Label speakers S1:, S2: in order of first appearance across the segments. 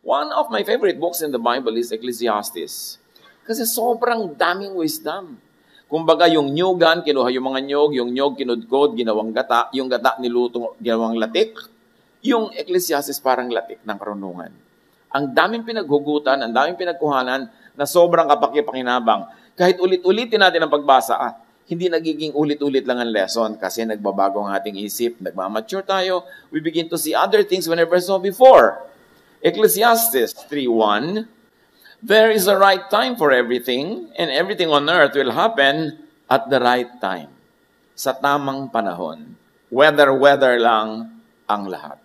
S1: One of my favorite books in the Bible is Ecclesiastes. Kasi sobrang daming wisdom. Kumbaga, yung nyugan, kinuha yung mga yung nyog kinudkod, ginawang gata, yung gata niluto, ginawang latik. Yung Ecclesiastes parang latik ng karunungan. Ang daming pinaghugutan, ang daming pinagkuhanan na sobrang kapakipakinabang. Kahit ulit-ulitin natin ang pagbasa, hindi nagiging ulit-ulit lang ang lesson kasi nagbabago ang ating isip, nagmamature tayo, we begin to see other things we never saw before. Ecclesiastes 3:1, there is a right time for everything, and everything on earth will happen at the right time. Sa tamang panahon. Weather lang ang lahat.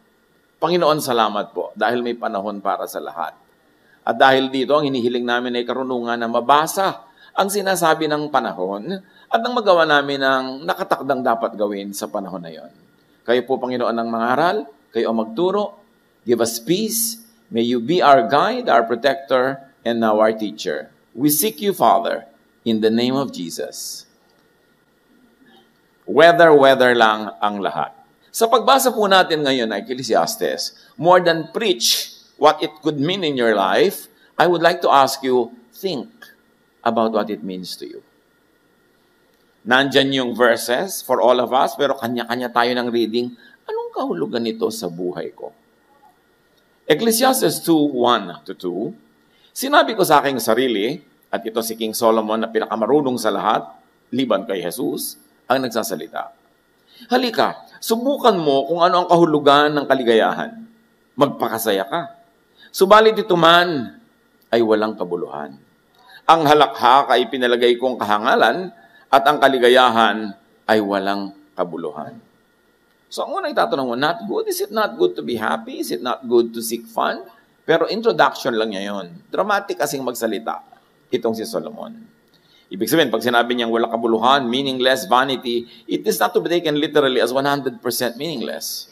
S1: Panginoon, salamat po dahil may panahon para sa lahat. At dahil dito, ang hinihiling namin ay karunungan na mabasa ang sinasabi ng panahon at ang magawa namin ng nakatakdang dapat gawin sa panahon na yon. Kayo po, Panginoon, ang mangaral, kayo ang magturo, give us peace, may you be our guide, our protector, and now our teacher. We seek you, Father, in the name of Jesus. Weather lang ang lahat. Sa pagbasa po natin ngayon ay Ecclesiastes, more than preach what it could mean in your life, I would like to ask you, think about what it means to you. Nandyan yung verses for all of us, pero kanya-kanya tayo ng reading. Anong kahulugan nito sa buhay ko? Ecclesiastes 2:1-2, sinabi ko sa aking sarili, at ito si King Solomon na pinakamarunong sa lahat, liban kay Jesus, ang nagsasalita. Halika, subukan mo kung ano ang kahulugan ng kaligayahan. Magpakasaya ka. Subalit ito man ay walang kabuluhan. Ang halakhak ay pinalagay kong kahangalan at ang kaligayahan ay walang kabuluhan. So ang unang itatanong mo, not good? Is it not good to be happy? Is it not good to seek fun? Pero introduction lang niya yun. Dramatic kasing magsalita itong si Solomon. Ibig sabihin, pag sinabi niyang walang kabuluhan, meaningless, vanity, it is not to be taken literally as 100% meaningless.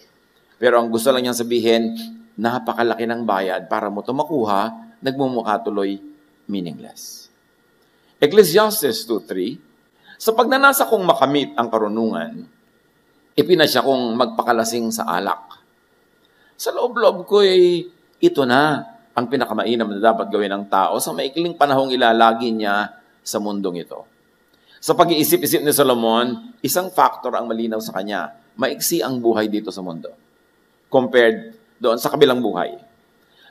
S1: Pero ang gusto lang niyang sabihin, napakalaki ng bayad para mo ito makuha, nagmumukha tuloy meaningless. Ecclesiastes 2:3, sa pagnanasa kong makamit ang karunungan, ipinasya kong magpakalasing sa alak. Sa loob-loob ko ito na ang pinakamainam na dapat gawin ng tao sa maikling panahong ilalagi niya sa mundong ito. Sa pag-iisip-isip ni Solomon, isang factor ang malinaw sa kanya. Maiksi ang buhay dito sa mundo compared doon sa kabilang buhay.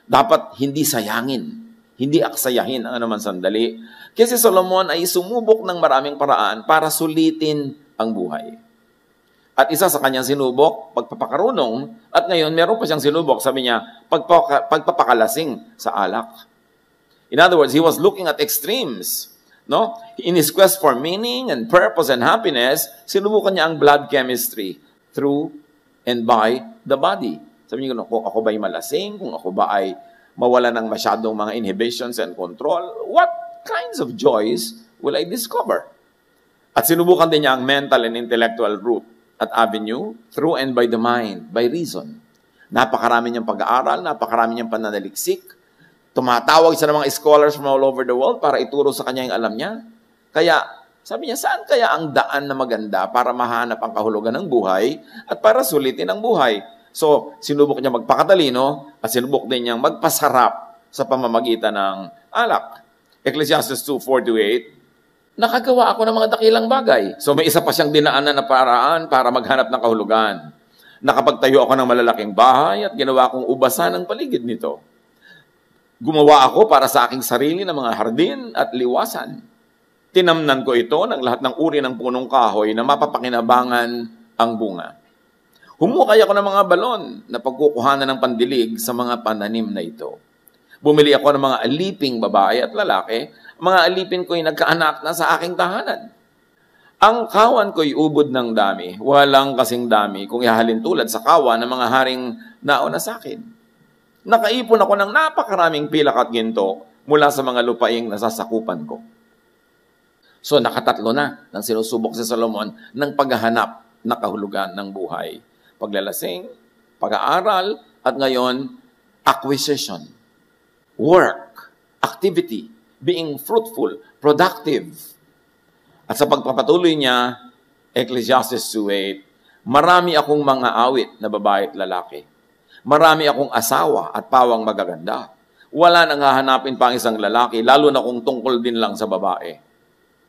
S1: Dapat hindi sayangin, hindi aksayahin ang anuman sandali. Kasi Solomon ay sumubok ng maraming paraan para sulitin ang buhay. At isa sa kanyang sinubok, pagpapakarunong, at ngayon meron pa siyang sinubok, sabi niya, pagpapakalasing sa alak. In other words, he was looking at extremes. No? In his quest for meaning and purpose and happiness, sinubukan niya ang blood chemistry through and by the body. Sabi niya, kung ako ba'y malasing, kung ako ba ay mawala ng masyadong mga inhibitions and control, what kinds of joys will I discover? At sinubukan din niya ang mental and intellectual route at avenue through and by the mind, by reason. Napakarami niyang pag-aaral, napakarami niyang pananaliksik. Tumatawag siya ng mga scholars from all over the world para ituro sa kanya yung alam niya. Kaya, sabi niya, saan kaya ang daan na maganda para mahanap ang kahulugan ng buhay at para sulitin ang buhay? So, sinubok niya magpakatalino at sinubok din niyang magpasarap sa pamamagitan ng alak. Ecclesiastes 2:4-8, nakagawa ako ng mga dakilang bagay. So, may isa pa siyang dinaanan na paraan para maghanap ng kahulugan. Nakapagtayo ako ng malalaking bahay at ginawa kong ubasan ang paligid nito. Gumawa ako para sa aking sarili ng mga hardin at liwasan. Tinamnan ko ito ng lahat ng uri ng punong kahoy na mapapakinabangan ang bunga. Humukay ako ng mga balon na pagkukuhanan ng pandilig sa mga pananim na ito. Bumili ako ng mga aliping babae at lalaki. Mga alipin ko'y nagkaanak na sa aking tahanan. Ang kawan ko'y ubod ng dami. Walang kasing dami kung ihahalin tulad sa kawan ng mga haring nauna sa akin. Nakaipon ako ng napakaraming pilak at ginto mula sa mga lupaing nasasakupan ko. So nakatatlo na nang sinusubok si Solomon ng paghahanap na kahulugan ng buhay. Paglalasing, pag-aaral, at ngayon, acquisition, work, activity, being fruitful, productive. At sa pagpapatuloy niya, Ecclesiastes 2:8, marami akong mga awit na babae at lalaki. Marami akong asawa at pawang magaganda. Wala nang hahanapin pa ang isang lalaki, lalo na kung tungkol din lang sa babae.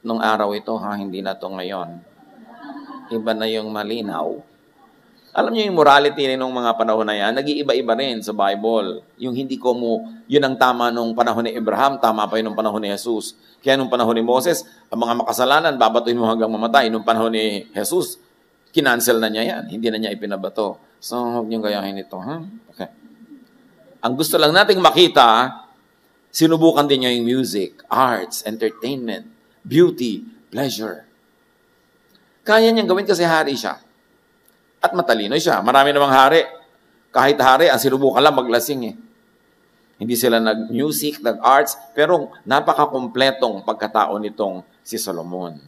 S1: Nung araw ito, hindi na to ngayon. Iba na yung malinaw. Alam niyo yung morality nung mga panahon na yan, nag-iiba-iba rin sa Bible. Yung hindi ko mo, yun ang tama nung panahon ni Abraham, tama pa yun nung panahon ni Jesus. Kaya nung panahon ni Moses, ang mga makasalanan, babatuin mo hanggang mamatay. Nung panahon ni Jesus, kinancel na niya yan. Hindi na niya ipinabato. So, huwag niyong gayahin ito. Okay. Ang gusto lang nating makita, sinubukan din niya yung music, arts, entertainment, beauty, pleasure. Kaya niyang gawin kasi hari siya. At matalino siya. Marami namang hari. Kahit hari, ang sinubukan lang maglasing eh. Hindi sila nag-music, nag-arts, pero napaka-kompletong pagkatao nitong si Solomon.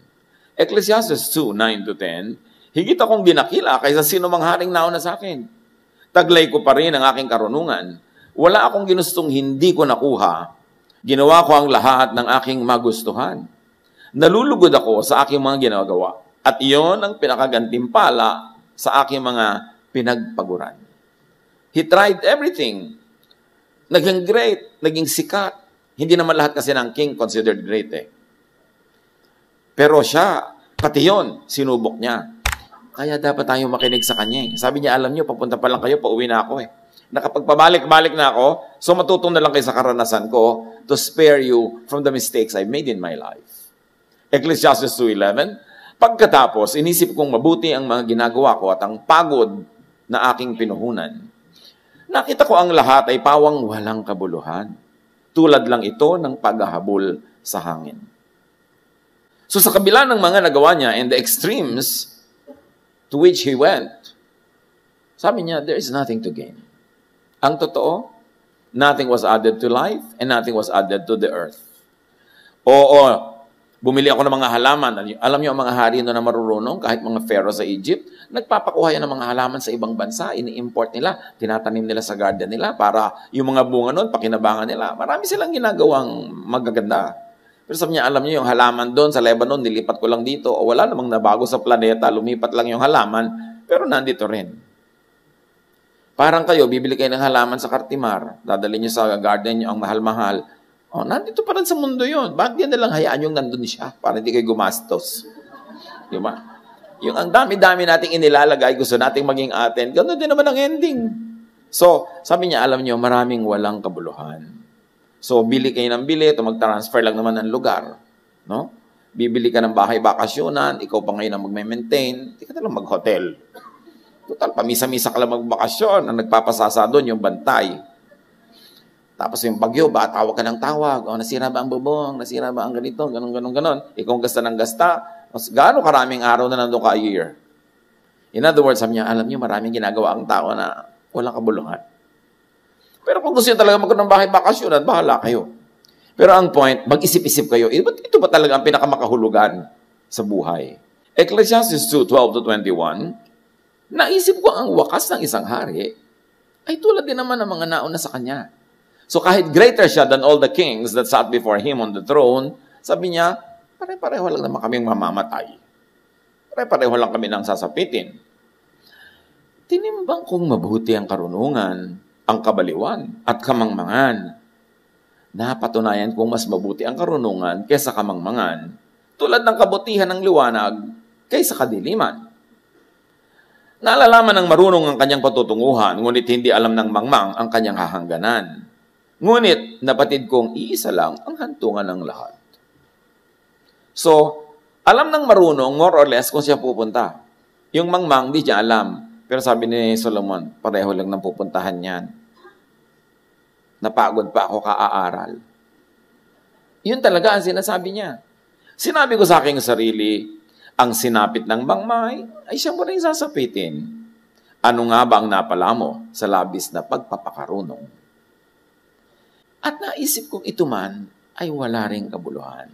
S1: Ecclesiastes 2:9-10, higit akong dinakila kaysa sino mang haring nauna sa akin. Taglay ko pa rin ang aking karunungan. Wala akong ginustong hindi ko nakuha. Ginawa ko ang lahat ng aking magustuhan. Nalulugod ako sa aking mga ginagawa. At iyon ang pinakagantimpala sa aking mga pinagpaguran. He tried everything. Naging great, naging sikat. Hindi naman lahat kasi ng king considered great eh. Pero siya, pati yun, sinubok niya. Kaya dapat tayo makinig sa kanya eh. Sabi niya, alam niyo, papunta pa lang kayo, pauwi na ako eh. Nakapagpabalik-balik na ako, so matutong na lang kayo sa karanasan ko to spare you from the mistakes I've made in my life. Ecclesiastes 2:11, pagkatapos, inisip kong mabuti ang mga ginagawa ko at ang pagod na aking pinuhunan. Nakita ko ang lahat ay pawang walang kabuluhan. Tulad lang ito ng paghahabol sa hangin. So sa kabila ng mga nagawa niya and the extremes to which he went, sabi niya, there is nothing to gain. Ang totoo, nothing was added to life and nothing was added to the earth. Oo, bumili ako ng mga halaman. Alam niyo ang mga hari na marurunong, kahit mga pharaoh sa Egypt, nagpapakuha yan ng mga halaman sa ibang bansa, ini-import nila, tinatanim nila sa garden nila para yung mga bunga nun, pakinabangan nila. Marami silang ginagawang magaganda. Pero sabi niya, alam niyo yung halaman doon sa Lebanon, nilipat ko lang dito, o wala namang nabago sa planeta, lumipat lang yung halaman, pero nandito rin. Parang kayo, bibili kayo ng halaman sa Cartimar, dadalhin niyo sa garden niyo ang mahal-mahal, nandito pa rin sa mundo yun. Bakit yan nalang hayaan yung nandun siya para hindi kayo gumastos? Di ba? Yung ang dami-dami nating inilalagay, gusto nating maging atin, gano'n din naman ang ending. So, sabi niya, alam niyo, maraming walang kabuluhan. So, bili kayo ng bili, ito mag-transfer lang naman ng lugar. No? Bibili ka ng bahay bakasyonan, ikaw pa ngayon ang mag-maintain, hindi ka talang mag-hotel. Total, pamisa-misa ka lang magbakasyon, ang nagpapasasa doon, yung bantay. Tapos yung bagyo, tawag ka ng tawag, nasira ba ang bubong, nasira ba ang ganito, ganon. Ikaw gasta ng gasta, gaano karaming araw na nandun ka a year. In other words, sabi niya, alam niyo, maraming ginagawa ang tao na walang kabuluhan. Pero kung gusto niyo talaga magkaroon ng bahay bakasyon, bahala kayo. Pero ang point, mag-isip-isip kayo, ito ba talaga ang pinakamakahulugan sa buhay? Ecclesiastes 2:12-21, naisip ko ang wakas ng isang hari ay tulad din naman ng mga nauna sa kanya. So kahit greater siya than all the kings that sat before him on the throne, sabi niya, pare-pareho lang naman kaming mamamatay. Pare-pareho lang kami nang sasapitin. Tinimbang kong mabuti ang karunungan, ang kabaliwan, at kamangmangan. Napatunayan kong mas mabuti ang karunungan kaysa kamangmangan, tulad ng kabutihan ng liwanag kaysa kadiliman. Naalalaman ng marunong ang kanyang patutunguhan, ngunit hindi alam ng mangmang ang kanyang hahangganan. Ngunit, napatid kong iisa lang ang hantungan ng lahat. So, alam ng marunong, more or less, kung siya pupunta. Yung mangmang, di niya alam. Pero sabi ni Solomon, pareho lang ng pupuntahan niyan. Napagod pa ako kaaaral. Yun talaga ang sinasabi niya. Sinabi ko sa aking sarili, ang sinapit ng mangmay ay siya mo rin sasapitin. Ano nga ba ang napala mo sa labis na pagpapakarunong? At naisip kong ito man ay wala ring kabuluhan.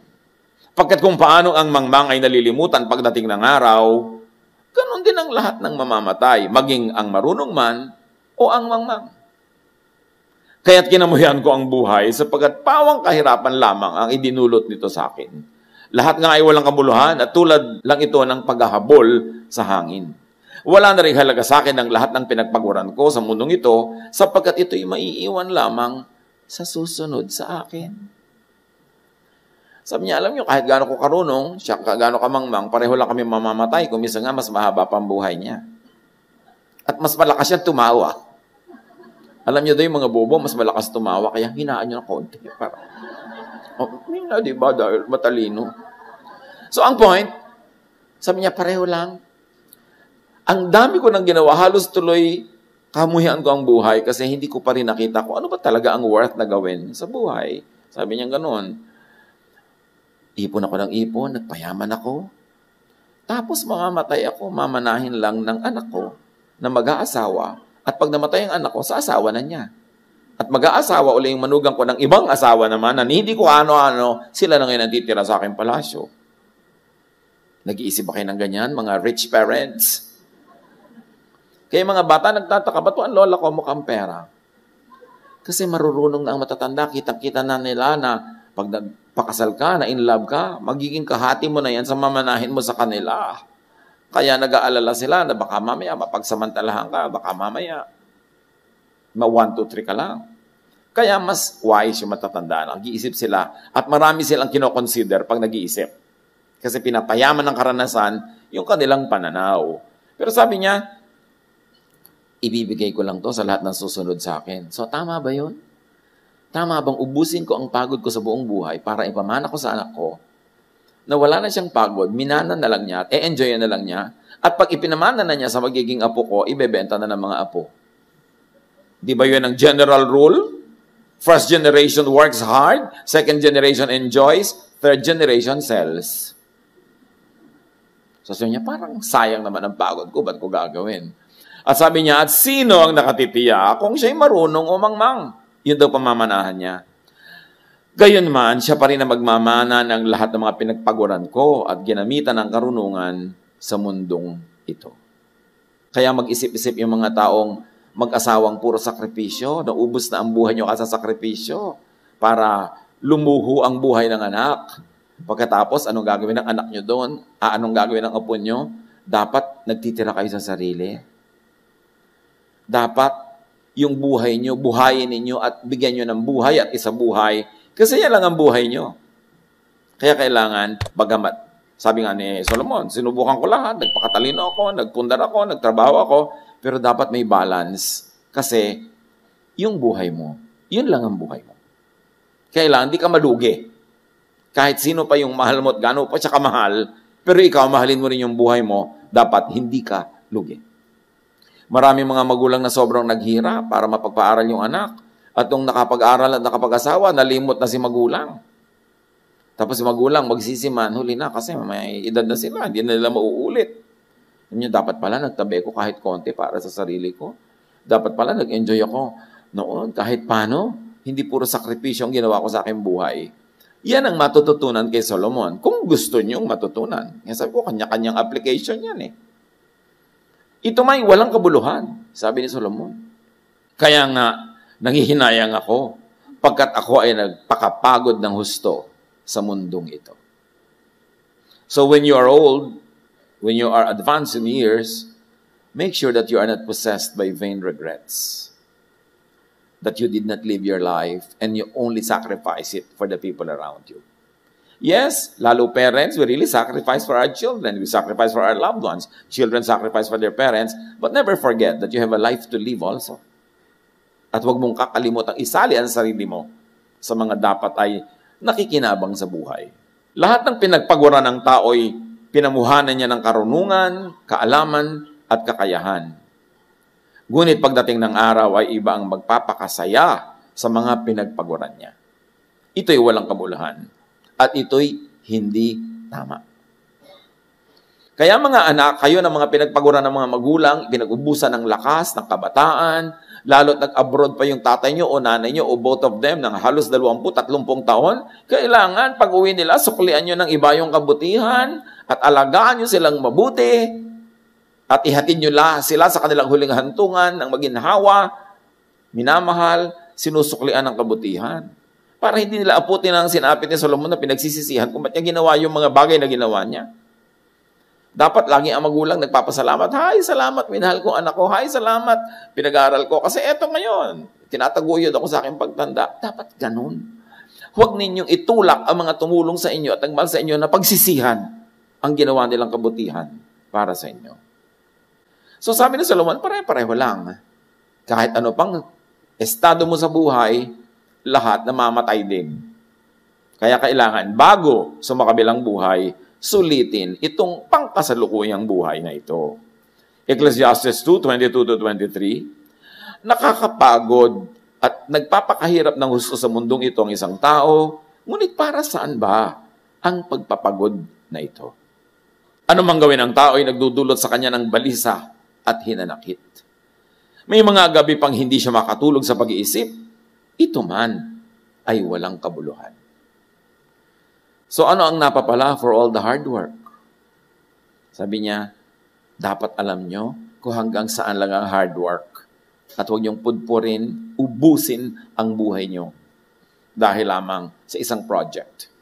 S1: Pagkat kung paano ang mangmang ay nalilimutan pagdating ng araw, ganon din ang lahat ng mamamatay, maging ang marunong man o ang mangmang. Kaya't kinamuhian ko ang buhay sapagkat pawang kahirapan lamang ang idinulot nito sa akin. Lahat nga ay walang kabuluhan at tulad lang ito ng paghahabol sa hangin. Wala na rin halaga sa akin ang lahat ng pinagpaguran ko sa mundong ito sapagkat ito'y maiiwan lamang sa susunod sa akin. Sabi niya, alam niyo, kahit gaano ko karunong, siya gaano kamangmang, pareho lang kami mamamatay, kung minsan nga mas mahaba pa ang buhay niya. At mas malakas siya tumawa. Alam niyo daw yung mga bobo, mas malakas tumawa, kaya hinaan niyo ng konti. Para, di ba, dahil matalino. So, ang point, sabi niya, pareho lang. Ang dami ko nang ginawa, halos tuloy kamuhian ko ang buhay kasi hindi ko pa rin nakita ko ano ba talaga ang worth na gawin sa buhay. Sabi niya gano'n. Ipon ako ng ipon, nagpayaman ako. Tapos mamamatay ako, mamanahin lang ng anak ko na mag-aasawa. At pag namatay ang anak ko, sa asawa na niya. At mag-aasawa uli yung manugang ko ng ibang asawa naman na hindi ko ano-ano, sila na ngayon natitira sa aking palasyo. Nag-iisip ba kayo ng ganyan, mga rich parents? Kaya mga bata nagtataka, ba't ang lola ko mukhang pera? Kasi marurunong na ang matatanda, kitang-kita na nila na pag nagpakasal ka, na in love ka, magiging kahati mo na yan sa mamanahin mo sa kanila. Kaya nag-aalala sila na baka mamaya mapagsamantalahan ka, baka mamaya 1, 2, 3 ka lang. Kaya mas wise yung matatanda. Nag-iisip sila at marami silang kinoconsider pag nag-iisip. Kasi pinapayaman ng karanasan yung kanilang pananaw. Pero sabi niya, ibibigay ko lang to sa lahat ng susunod sa akin. So tama ba yun? Tama bang ubusin ko ang pagod ko sa buong buhay para ipamana ko sa anak ko na wala na siyang pagod, minana na lang niya, enjoy na lang niya, at pag ipinamana na niya sa magiging apo ko, ibebenta na ng mga apo. Di ba yun ang general rule? First generation works hard, second generation enjoys, third generation sells. So sabi niya, parang sayang naman ang pagod ko, ba't ko gagawin? At sabi niya, at sino ang nakatitiya kung siya'y marunong umangmang? Yun daw pamamanahan niya. Gayunman, siya pa rin ang magmamana ng lahat ng mga pinagpaguran ko at ginamitan ng karunungan sa mundong ito. Kaya mag-isip-isip yung mga taong mag-asawang puro sakripisyo, naubos na ang buhay nyo sa sakripisyo para lumuho ang buhay ng anak. Pagkatapos, anong gagawin ng anak nyo doon? Anong gagawin ng apo nyo? Dapat nagtitira kayo sa sarili. Dapat yung buhay nyo, buhayin ninyo at bigyan nyo ng buhay at isabuhay. Kasi yan lang ang buhay nyo. Kaya kailangan, bagamat, sabi nga ni Solomon, sinubukan ko lahat, nagpakatalino ako, nagpundar ako, nagtrabaho ako, pero dapat may balance. Kasi, yung buhay mo, yun lang ang buhay mo. Kailangan, di ka malugi. Kahit sino pa yung mahal mo at gano'n pa siya kamahal, pero ikaw, mahalin mo rin yung buhay mo, dapat hindi ka lugi. Maraming mga magulang na sobrang naghira para mapagpaaral yung anak. At nung nakapag-aral at nakapag-asawa, nalimot na si magulang. Tapos si magulang magsisiman, huli na kasi may edad na sila, hindi na nila mauulit. Yun, dapat pala nagtabi ko kahit konti para sa sarili ko. Dapat pala nag-enjoy ako noon kahit paano. Hindi puro sakripisyo ang ginawa ko sa aking buhay. Yan ang matututunan kay Solomon. Kung gusto niyong matutunan. Yan sabi ko, kanya-kanyang application yan eh. Ito may walang kabuluhan, sabi ni Solomon. Kaya nga, nanghihinayang ako pagkat ako ay nagpakapagod ng husto sa mundong ito. So when you are old, when you are advanced in years, make sure that you are not possessed by vain regrets. That you did not live your life and you only sacrifice it for the people around you. Yes, lalo parents, we really sacrifice for our children. We sacrifice for our loved ones. Children sacrifice for their parents. But never forget that you have a life to live also. At huwag mong kakalimutang isali ang sarili mo sa mga dapat ay nakikinabang sa buhay. Lahat ng pinagpagura ng tao'y pinamuhanan niya ng karunungan, kaalaman, at kakayahan. Ngunit pagdating ng araw ay iba ang magpapakasaya sa mga pinagpaguran niya. Ito'y walang kabuluhan. At ito'y hindi tama. Kaya mga anak, kayo ng mga pinagpaguran ng mga magulang, pinag-ubusan ng lakas, ng kabataan, lalo't nag-abroad pa yung tatay nyo o nanay nyo o both of them ng halos 20-30 taon, kailangan pag-uwi nila, suklian nyo ng iba yung kabutihan at alagaan nyo silang mabuti at ihatid nyo sila sa kanilang huling hantungan ng maginhawa, minamahal, sinusuklian ng kabutihan. Para hindi nila aputin ang sinapit ni Solomon na pinagsisisihan kung ba't niya ginawa yung mga bagay na ginawa niya. Dapat lagi ang magulang nagpapasalamat. Hay, salamat, minahal ko anak ko. Hay, salamat, pinag-aaral ko. Kasi eto ngayon, tinataguyod ako sa aking pagtanda. Dapat ganun. Huwag ninyong itulak ang mga tumulong sa inyo at nagmahal sa inyo na pagsisihan ang ginawa nilang kabutihan para sa inyo. So sabi ni Solomon, pare-pareho lang. Kahit ano pang estado mo sa buhay, lahat namamatay din. Kaya kailangan, bago sa makabilang buhay, sulitin itong pangkasalukuyang buhay na ito. Ecclesiastes 2:22-23, nakakapagod at nagpapakahirap ng husto sa mundong ito ang isang tao, ngunit para saan ba ang pagpapagod na ito? Ano mang gawin ng tao ay nagdudulot sa kanya ng balisa at hinanakit. May mga gabi pang hindi siya makatulog sa pag-iisip, ito man ay walang kabuluhan. So ano ang napapala for all the hard work? Sabi niya, dapat alam nyo kung hanggang saan lang ang hard work. At huwag niyong pudpurin, ubusin ang buhay nyo dahil lamang sa isang project.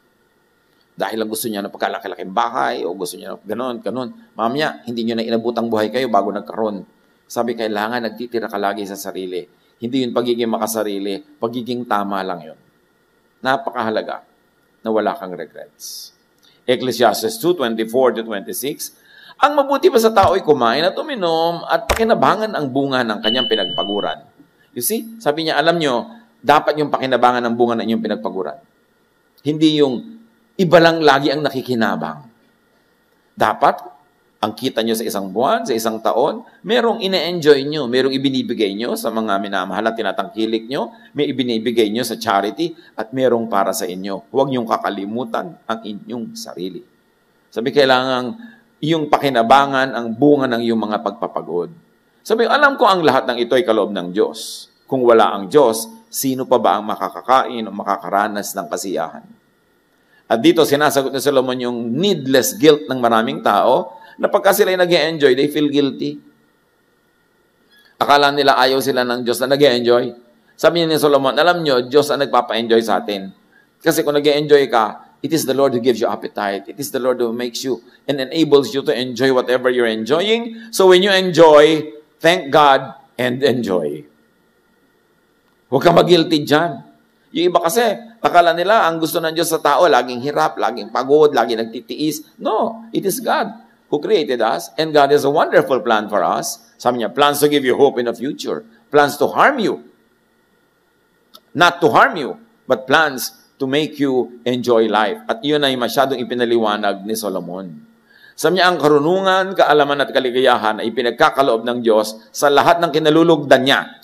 S1: Dahil lang gusto niya na pagkalaki-laking bahay o gusto niya na ganon. Mamaya, hindi niyo na inabutang buhay kayo bago nagkaroon. Sabi, kailangan nagtitira ka lagi sa sarili. Hindi yun pagiging makasarili, pagiging tama lang yun. Napakahalaga na wala kang regrets. Ecclesiastes 2:24-26, ang mabuti pa sa tao ay kumain at uminom at pakinabangan ang bunga ng kanyang pinagpaguran. You see, sabi niya, alam nyo, dapat yung pakinabangan ng bunga ng inyong pinagpaguran. Hindi yung iba lang lagi ang nakikinabang. Dapat, ang kita nyo sa isang buwan, sa isang taon, merong ine-enjoy nyo, merong ibinibigay nyo sa mga minamahal at tinatangkilik nyo, may ibinibigay nyo sa charity, at merong para sa inyo. Huwag nyong kakalimutan ang inyong sarili. Sabi, kailangan yung pakinabangan ang bunga ng iyong mga pagpapagod. Sabi, alam ko ang lahat ng ito ay kaloob ng Diyos. Kung wala ang Diyos, sino pa ba ang makakakain o makakaranas ng kasiyahan? At dito, sinasagot ni Solomon yung needless guilt ng maraming tao na pagka sila ay nag-e-enjoy, they feel guilty. Akala nila ayaw sila ng Diyos na nag-e-enjoy. Sabi niya ni Solomon, alam nyo, Diyos ang nagpapa-enjoy sa atin. Kasi kung nag-e-enjoy ka, it is the Lord who gives you appetite. It is the Lord who makes you and enables you to enjoy whatever you're enjoying. So when you enjoy, thank God and enjoy. Huwag ka mag-guilty dyan. Yung iba kasi, akala nila ang gusto ng Diyos sa tao, laging hirap, laging pagod, laging nagtitiis. No, it is God who created us, and God has a wonderful plan for us. Sabi niya, plans to give you hope in the future. Plans to harm you. Not to harm you, but plans to make you enjoy life. At yun ay masyadong ipinaliwanag ni Solomon. Sabi niya, ang karunungan, kaalaman at kaligayahan ay pinagkakaloob ng Diyos sa lahat ng kinalulugdan niya.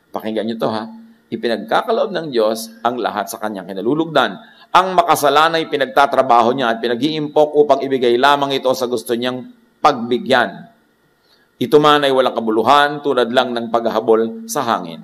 S1: Pakinggan niyo to ha. Ipinagkakaloob ng Diyos ang lahat sa kanyang kinalulugdan. Ang makasalan ay pinagtatrabaho niya at pinag-iimpok upang ibigay lamang ito sa gusto niyang pagbigyan. Ito man ay walang kabuluhan tulad lang ng paghahabol sa hangin.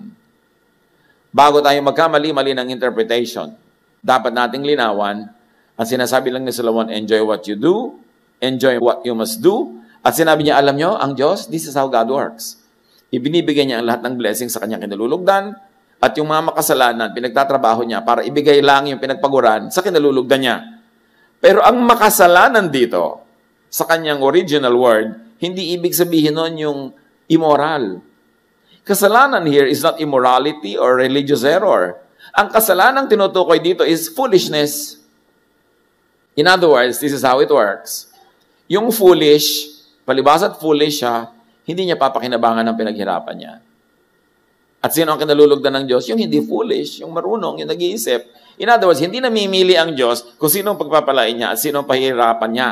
S1: Bago tayo magkamali-mali ng interpretation, dapat nating linawan, ang sinasabi lang ni Solomon, enjoy what you do, enjoy what you must do, at sinabi niya, alam nyo, ang Diyos, this is how God works. Ibinibigay niya ang lahat ng blessings sa kanyang kinalulugdan, at yung mga makasalanan, pinagtatrabaho niya para ibigay lang yung pinagpaguran sa kinalulugdan niya. Pero ang makasalanan dito, sa kanyang original word, hindi ibig sabihin nun yung immoral. Kasalanan here is not immorality or religious error. Ang kasalanang tinutukoy dito is foolishness. In other words, this is how it works. Yung foolish, palibasa't foolish siya, hindi niya papakinabangan ng pinaghirapan niya. At sino ang kinalulugdan ng Diyos? Yung hindi foolish, yung marunong, yung nag-iisip. In other words, hindi namimili ang Diyos kung sino ang pagpapalain niya at sino ang pahihirapan niya.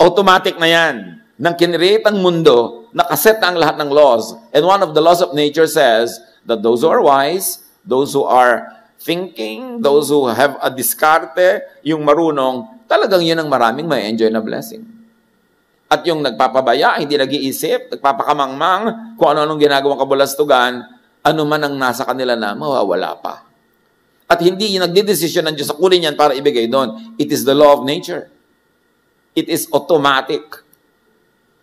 S1: Automatic na yan. Nang kinreate ang mundo, nakaset na ang lahat ng laws. And one of the laws of nature says that those who are wise, those who are thinking, those who have a diskarte, yung marunong, talagang yun ang maraming may enjoy na blessing. At yung nagpapabaya, hindi nag-iisip, nagpapakamangmang, kung ano-anong ginagawang kabulastugan, ano man ang nasa kanila na mawawala pa. At hindi yung nagdidesisyon ng Diyos sa kunin yan para ibigay doon. It is the law of nature. It is automatic.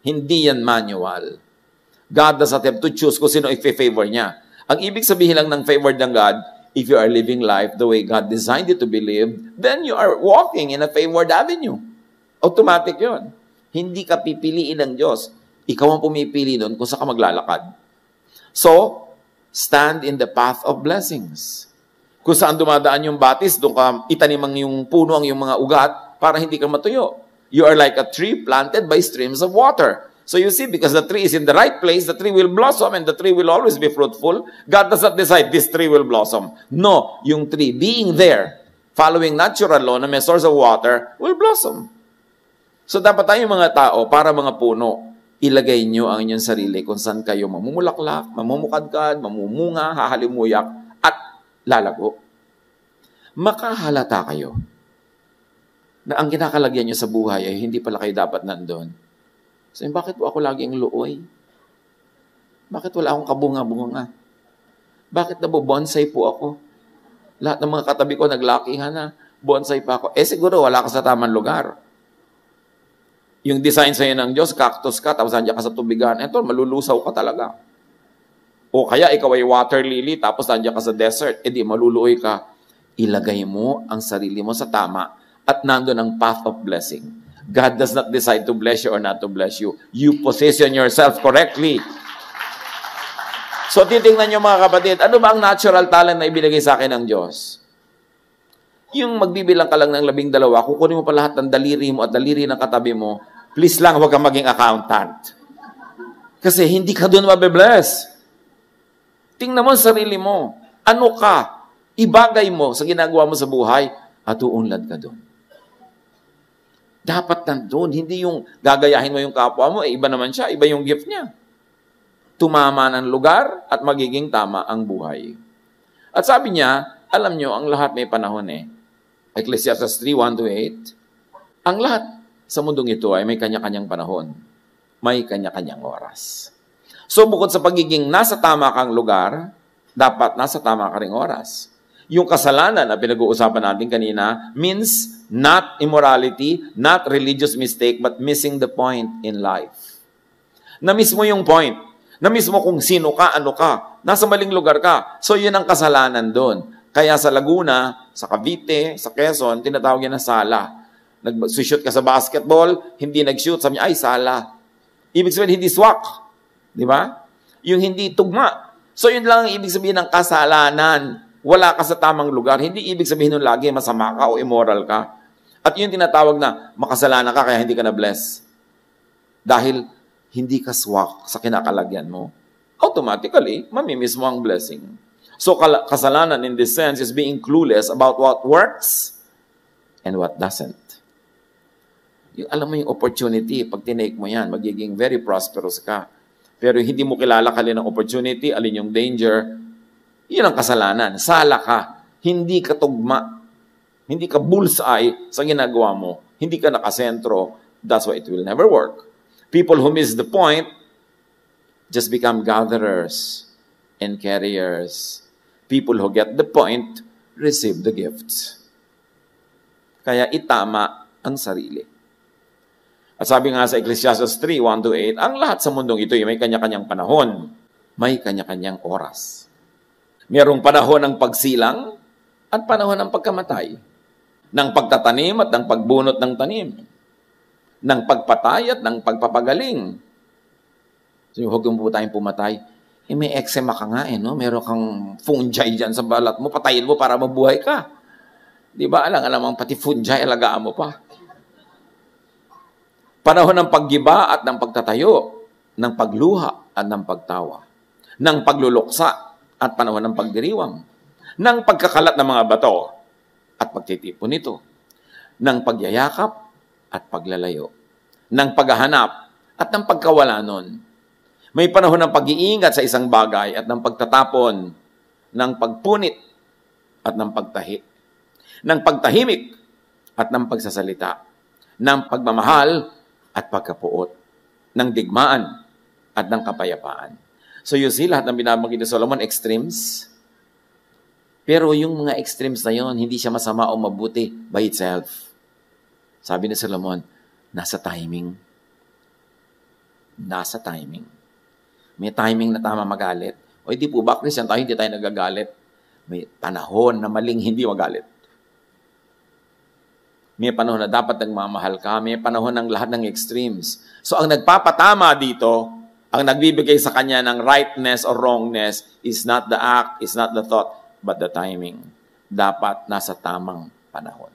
S1: Hindi yan manual. God does not have to choose kung sino i-favor niya. Ang ibig sabihin lang ng favor ng God, if you are living life the way God designed it to be lived, then you are walking in a favored avenue. Automatic yun. Hindi ka pipiliin ng Diyos. Ikaw ang pumipili doon kung saan ka maglalakad. So, stand in the path of blessings. Kung saan dumadaan yung batis, doon ka itanim ang yung puno, ang yung mga ugat, para hindi ka matuyo. You are like a tree planted by streams of water. So you see, because the tree is in the right place, the tree will blossom and the tree will always be fruitful. God does not decide this tree will blossom. No, yung tree being there, following natural law na may source of water, will blossom. So dapat tayong mga tao, para mga puno, ilagay nyo ang inyong sarili kung saan kayo mamumulaklak, mamumukadkad, mamumunga, hahalimuyak, at lalago. Makahalata kayo na ang kinakalagyan nyo sa buhay ay hindi pala kayo dapat nandun. So, bakit po ako laging luoy? Bakit wala akong kabunga-bunga? Bakit nabobonsai po ako? Lahat ng mga katabi ko naglakihan na, bonsai pa ako. Siguro wala ka sa tamang lugar. Yung design sa'yo ng Diyos, cactus ka, tapos nandiyan ka sa tubigan, eto, malulusaw ka talaga. O kaya ikaw ay water lily, tapos nandiyan ka sa desert, di maluluoy ka. Ilagay mo ang sarili mo sa tama at nandun ang path of blessing. God does not decide to bless you or not to bless you. You position yourself correctly. So titingnan nyo mga kapatid, ano ba ang natural talent na ibinigay sa akin ng Diyos? Yung magbibilang ka lang ng 12, kukunin mo pa lahat ng daliri mo at daliri ng katabi mo, please lang, huwag kang maging accountant. Kasi hindi ka doon mabe-bless. Tingnan mo sa sarili mo. Ano ka? Ibagay mo sa ginagawa mo sa buhay at uunlad ka doon. Dapat nandun. Hindi yung gagayahin mo yung kapwa mo, iba naman siya, iba yung gift niya. Tumama ng lugar at magiging tama ang buhay. At sabi niya, alam nyo, ang lahat may panahon eh. Ecclesiastes 3:1-8, ang lahat sa mundong ito ay may kanya-kanyang panahon. May kanya-kanyang oras. So bukod sa pagiging nasa tama kang lugar, dapat nasa tama ka ring oras. Yung kasalanan na pinag-uusapan natin kanina means not immorality, not religious mistake, but missing the point in life. Na-miss mo yung point. Na-miss mo kung sino ka, ano ka. Nasa maling lugar ka. So yun ang kasalanan doon. Kaya sa Laguna, sa Cavite, sa Quezon, tinatawag yan na sala. Nag-shoot ka sa basketball, hindi nag-shoot, sabi niya, ay, sala. Ibig sabihin, hindi swak. Di ba? Yung hindi tugma. So yun lang ang ibig sabihin ng kasalanan. Wala ka sa tamang lugar. Hindi ibig sabihin nun lagi masama ka o immoral ka. At yun tinatawag na makasalanan ka kaya hindi ka na-bless. Dahil hindi ka swak sa kinakalagyan mo. Automatically, mamimiss mo ang blessing. So kasalanan in this sense is being clueless about what works and what doesn't. Yung, alam mo yung opportunity, pag tinake mo yan, magiging very prosperous ka. Pero hindi mo kilala alin ang opportunity, alin yung danger, yun ang kasalanan. Sala ka. Hindi ka tugma. Hindi ka bullseye sa ginagawa mo. Hindi ka nakasentro. That's why it will never work. People who miss the point just become gatherers and carriers. People who get the point receive the gifts. Kaya itama ang sarili. At sabi nga sa Ecclesiastes 3:1-8, ang lahat sa mundong ito ay may kanya-kanyang panahon, may kanya-kanyang oras. Mayroong panahon ng pagsilang at panahon ng pagkamatay, ng pagtatanim at ng pagbunot ng tanim, ng pagpatay at ng pagpapagaling. So, huwag po tayong pumatay. May eczema ka nga no? Meron kang fungi dyan sa balat mo, patayin mo para mabuhay ka. Di ba? Alam pati fungi, alagaan mo pa. Panahon ng paggiba at ng pagtatayo, ng pagluha at ng pagtawa, ng pagluluksa at panahon ng pagdiriwang, ng pagkakalat ng mga bato at pagtitipon nito, ng pagyayakap at paglalayo, ng paghahanap at ng pagkawala nun. May panahon ng pag-iingat sa isang bagay at ng pagtatapon, ng pagpunit at ng pagtahi, ng pagtahimik at ng pagsasalita, ng pagmamahal at pagkapuot, ng digmaan at ng kapayapaan. So you see, lahat ng binabanggit ni Solomon, extremes. Pero yung mga extremes na yon, hindi siya masama o mabuti by itself. Sabi ni Solomon, nasa timing. Nasa timing. May timing na tama magalit. O hindi po ba, Christian tayo, hindi tayo nagagalit. May panahon na maling hindi magalit. May panahon na dapat nagmamahal ka. May panahon ng lahat ng extremes. So ang nagpapatama dito Ang nagbibigay sa kanya ng rightness or wrongness is not the act, is not the thought, but the timing. Dapat nasa tamang panahon.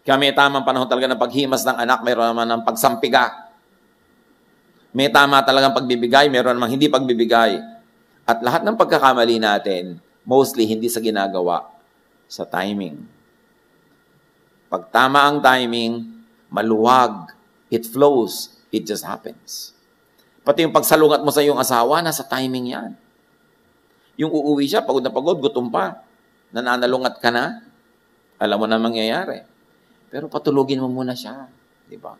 S1: Kaya may tamang panahon talaga ng paghimas ng anak, mayroon naman ng pagsampiga. May tama talagang pagbibigay, mayroon namang hindi pagbibigay. At lahat ng pagkakamali natin, mostly hindi sa ginagawa, sa timing. Pag tama ang timing, maluwag, it flows, it just happens. Pati yung pagsalungat mo sa iyong asawa, nasa timing yan. Yung uuwi siya, pagod na pagod, gutom pa, nananalungat ka na, alam mo na mangyayari. Pero patulugin mo muna siya, di ba?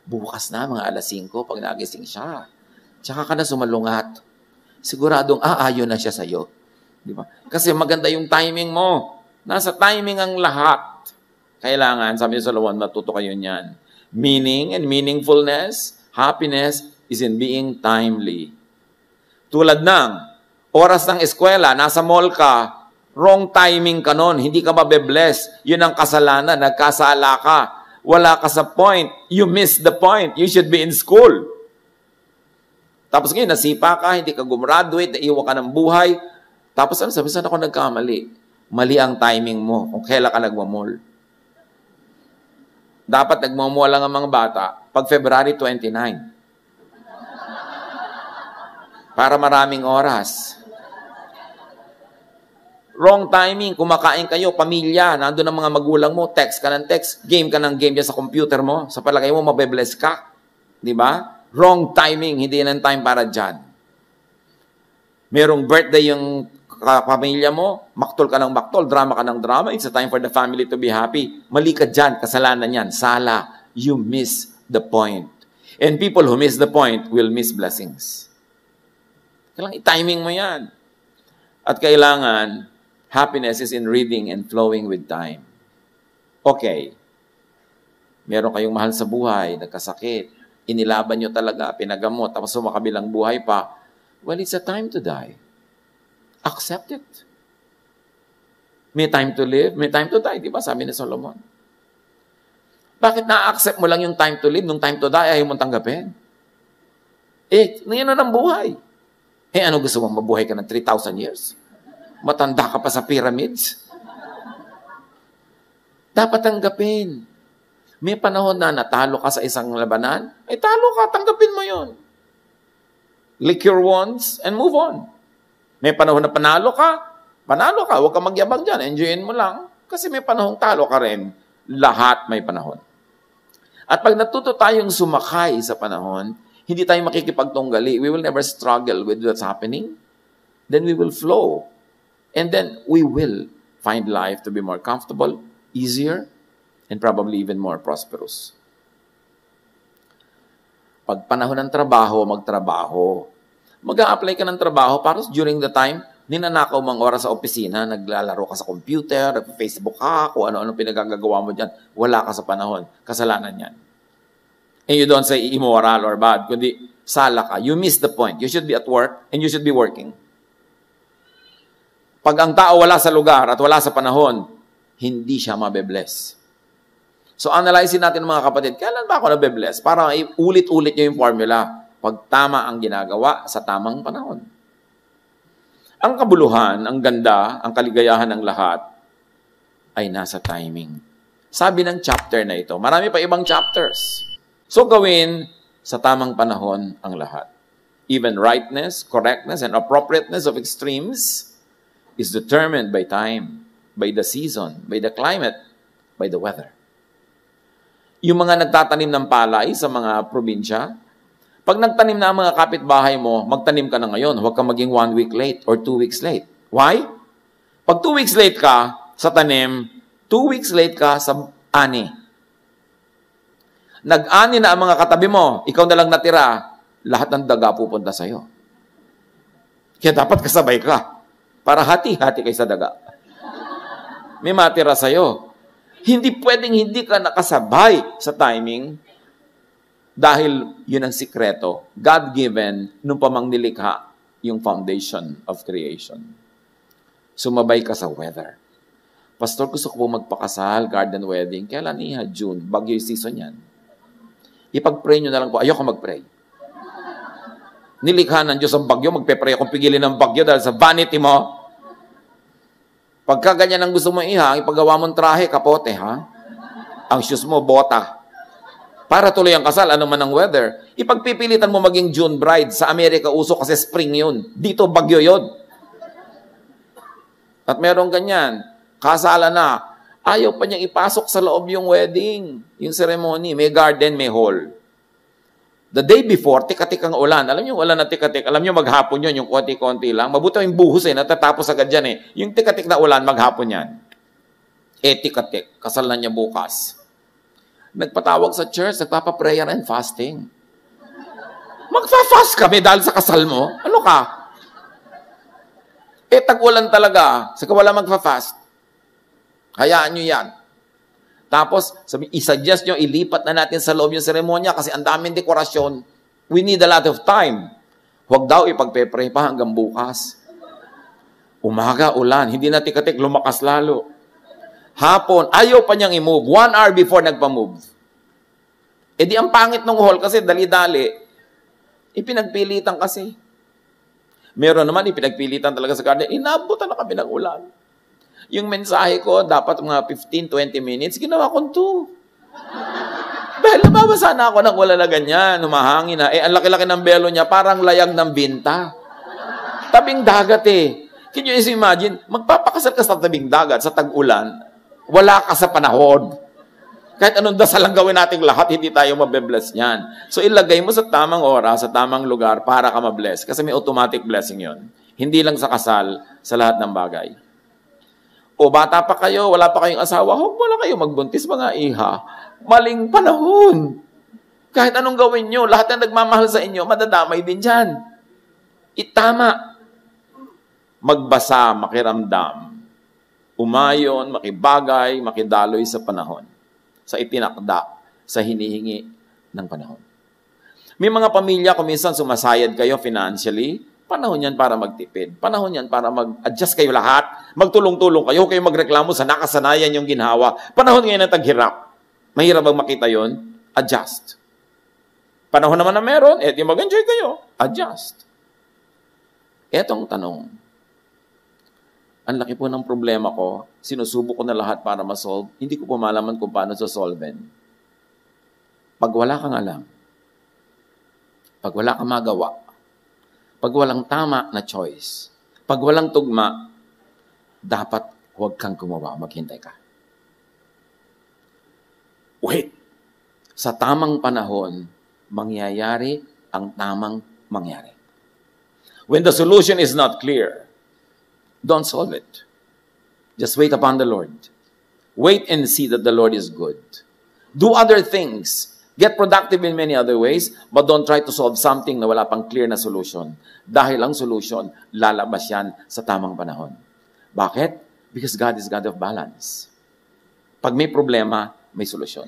S1: Bukas na, mga alas 5, pag nagising siya. Tsaka ka na sumalungat. Siguradong aayon na siya sa'yo. Di ba? Kasi maganda yung timing mo. Nasa timing ang lahat. Kailangan, sabi ni Solomon, matuto kayo niyan. Meaning and meaningfulness, happiness, is in being timely. Tulad ng oras ng eskwela, nasa mall ka, wrong timing ka nun, hindi ka mabe-bless. Yun ang kasalanan, nagkasala ka. Wala ka sa point. You missed the point. You should be in school. Tapos ngayon, nasipa ka, hindi ka gumraduate, naiwan ka ng buhay. Tapos ano, sabi, saan ako nagkamali? Mali ang timing mo kung kailan ka nagmamall. Dapat nagmamall lang ang mga bata pag February 29. Para maraming oras. Wrong timing, kumakain kayo, pamilya, nandun ang mga magulang mo, text ka ng text, game ka ng game dyan sa computer mo, sa palagay mo, mabe-bless ka. Di ba? Wrong timing, hindi yan ang time para dyan. Merong birthday yung pamilya mo, maktol ka ng maktol, drama ka ng drama, it's a time for the family to be happy. Mali ka dyan, kasalanan yan, sala. You miss the point. And people who miss the point will miss blessings. Kailangan i-timing mo yan. At kailangan, happiness is in reading and flowing with time. Okay. Meron kayong mahal sa buhay, nagkasakit, inilaban nyo talaga, pinagamot, tapos sumakabilang buhay pa. Well, it's a time to die. Accept it. May time to live, may time to die. Di ba? Sabi ni Solomon. Bakit na-accept mo lang yung time to live, nung time to die, ayaw mong tanggapin? Ngayon na ng buhay. Ano gusto mong mabuhay ka ng 3,000 years? Matanda ka pa sa pyramids? Dapat tanggapin. May panahon na natalo ka sa isang labanan, talo ka, tanggapin mo yun. Lick your wounds and move on. May panahon na panalo ka, huwag ka magyabang dyan, enjoyin mo lang. Kasi may panahong talo ka rin. Lahat may panahon. At pag natuto tayong sumakay sa panahon, hindi tayo makikipagtunggali. We will never struggle with what's happening. Then we will flow. And then we will find life to be more comfortable, easier, and probably even more prosperous. Pag panahon ng trabaho, magtrabaho. Mag-a-apply ka ng trabaho para during the time, ninanakaw mang oras sa opisina, naglalaro ka sa computer, nag-Facebook ka, kung ano-ano pinagagagawa mo dyan, wala ka sa panahon. Kasalanan yan. And you don't say immoral or bad, kundi sala ka. You miss the point. You should be at work and you should be working. Pag ang tao wala sa lugar at wala sa panahon, hindi siya mabe-bless. So analyzein natin mga kapatid, kailan ba ako nabe-bless? Para ulit-ulit nyo yung formula. Pag tama ang ginagawa sa tamang panahon. Ang kabuluhan, ang ganda, ang kaligayahan ng lahat ay nasa timing. Sabi ng chapter na ito, marami pa ibang chapters. So gawin sa tamang panahon ang lahat. Even rightness, correctness, and appropriateness of extremes is determined by time, by the season, by the climate, by the weather. Yung mga nagtatanim ng palay sa mga probinsya, pag nagtanim na ang mga kapitbahay mo, magtanim ka na ngayon. Huwag kang maging 1 week late or 2 weeks late. Why? Pag 2 weeks late ka sa tanim, 2 weeks late ka sa ani. Nag-ani na ang mga katabi mo, ikaw na lang natira, lahat ng daga pupunta sa'yo. Kaya dapat kasabay ka. Para hati-hati kayo sa daga. May matira sa'yo. Hindi pwedeng hindi ka nakasabay sa timing dahil yun ang sikreto. God-given nung pamang nilikha yung foundation of creation. Sumabay ka sa weather. Pastor, gusto ko po magpakasal, garden wedding. Kailan niya? June. Bagyo yung season yan. Ipag-pray nyo na lang po. Ayoko mag-pray. Nilikha ng Diyos ang bagyo, magpe-pray akong pigilin ng bagyo dahil sa vanity mo. Pagka ganyan ang gusto mo ipagawa mong trahe, kapote, ha? Ang shoes mo, bota. Para tuloy ang kasal, ano man ang weather. Ipagpipilitan mo maging June bride. Sa Amerika, uso kasi spring yun. Dito, bagyo yun. At meron ganyan, kasala na, ayaw pa niyang ipasok sa loob yung wedding, yung ceremony. May garden, may hall. The day before, tikatik ang ulan. Alam niyo, ulan na tikatik. Alam niyo, maghapon yun, yung konti-konti lang. Mabuti yung buhos natatapos agad yan eh. Yung tikatik na ulan, maghapon yan. Tikatik. Kasal na niya bukas. Nagpatawag sa church, nagpapa-prayer and fasting. Magfa-fast kami dahil sa kasal mo? Ano ka? Tag-ulan talaga. Saka wala magfa-fast. Hayaan nyo yan. Tapos, i-suggest nyo, ilipat na natin sa loob yung seremonya kasi ang daming dekorasyon. We need a lot of time. Huwag daw ipagpe-pray pa hanggang bukas. Umaga, ulan. Hindi na tikatik, lumakas lalo. Hapon, ayaw pa niyang i-move. 1 hour before nagpa-move. Di ang pangit ng hall kasi dali-dali. Ipinagpilitan kasi. Meron naman, ipinagpilitan talaga sa garden. Inabutan na kami ng ulan. Yung mensahe ko, dapat mga 15-20 minutes, ginawa ko 2. Dahil nababasa na ako ng wala na ganyan, humahangin na. Ang laki-laki ng belo niya, parang layag ng binta. Tabing dagat eh. Can you imagine, magpapakasal ka sa tabing dagat, sa tag-ulan, wala ka sa panahon. Kahit anong dasal lang gawin nating lahat, hindi tayo mabe-bless niyan. So ilagay mo sa tamang oras, sa tamang lugar, para ka mabless. Kasi may automatic blessing yon. Hindi lang sa kasal, sa lahat ng bagay. O bata pa kayo, wala pa kayong asawa, huwag mo lang kayo magbuntis mga iha. Maling panahon. Kahit anong gawin nyo, lahat na nagmamahal sa inyo, madadamay din dyan. Itama. Magbasa, makiramdam. Umayon, makibagay, makidaloy sa panahon. Sa itinakda, sa hinihingi ng panahon. May mga pamilya, kung minsan sumasayad kayo financially, panahon yan para magtipid. Panahon yan para mag-adjust kayo lahat. Magtulong-tulong kayo. Kayo magreklamo sa nakasanayan yung ginhawa. Panahon ngayon na taghirap. Mahirap bang makita yon? Adjust. Panahon naman na meron, di mag-enjoy kayo. Adjust. Etong tanong. Ang laki po ng problema ko. Sinusubok ko na lahat para ma-solve. Hindi ko po malaman kung paano sa-solven. Pag wala kang alam, pag wala kang magawa, pag walang tama na choice, pag walang tugma, dapat huwag kang gumawa, maghintay ka. Wait! Sa tamang panahon, mangyayari ang tamang mangyari. When the solution is not clear, don't solve it. Just wait upon the Lord. Wait and see that the Lord is good. Do other things. Get productive in many other ways, but don't try to solve something na wala pang clear na solution. Dahil ang solution, lalabas yan sa tamang panahon. Bakit? Because God is God of balance. Pag may problema, may solusyon.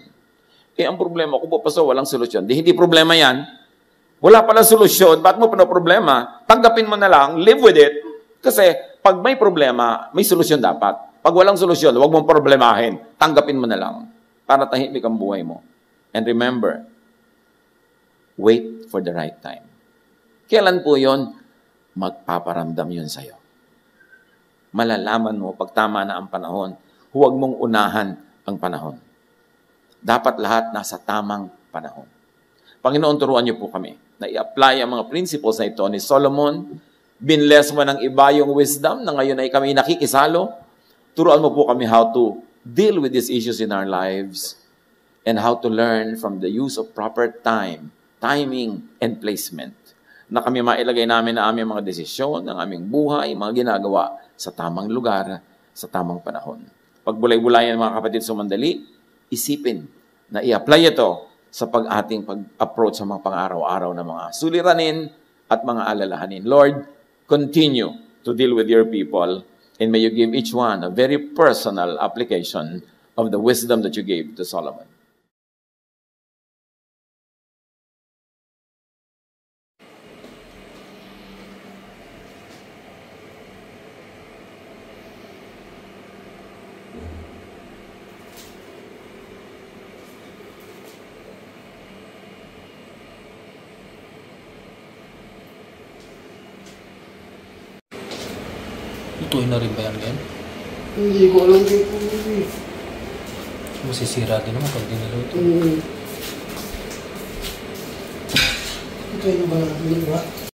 S1: Ang problema ko po, Pastor, walang solusyon. Hindi problema yan. Wala pala solusyon, ba't mo problema? Tanggapin mo na lang, live with it. Kasi pag may problema, may solusyon dapat. Pag walang solusyon, huwag mong problemahin. Tanggapin mo na lang para tahimik ang buhay mo. And remember, wait for the right time. Kailan po yon? Magpaparamdam yun sa'yo. Malalaman mo pag tama na ang panahon. Huwag mong unahan ang panahon. Dapat lahat nasa tamang panahon. Panginoon, turuan niyo po kami na i-apply ang mga principles na ito ni Solomon. Binless mo ng iba yung wisdom na ngayon ay kami nakikisalo. Turuan mo po kami how to deal with these issues in our lives and how to learn from the use of proper timing, and placement. Na kami mailagay namin na aming mga desisyon, ng aming buhay, mga ginagawa sa tamang lugar, sa tamang panahon. Pagbulay-bulayan mga kapatid sumandali, isipin na i-apply ito sa ating pag-approach sa mga pang-araw-araw na mga suliranin at mga alalahanin. Lord, continue to deal with your people and may you give each one a very personal application of the wisdom that you gave to Solomon.
S2: Lutuin na rin ba yan, Glenn?
S3: Hindi ko alam kay Puri.
S2: Masisira din naman pag di niluto.
S3: Ito yung ba natin, di ba?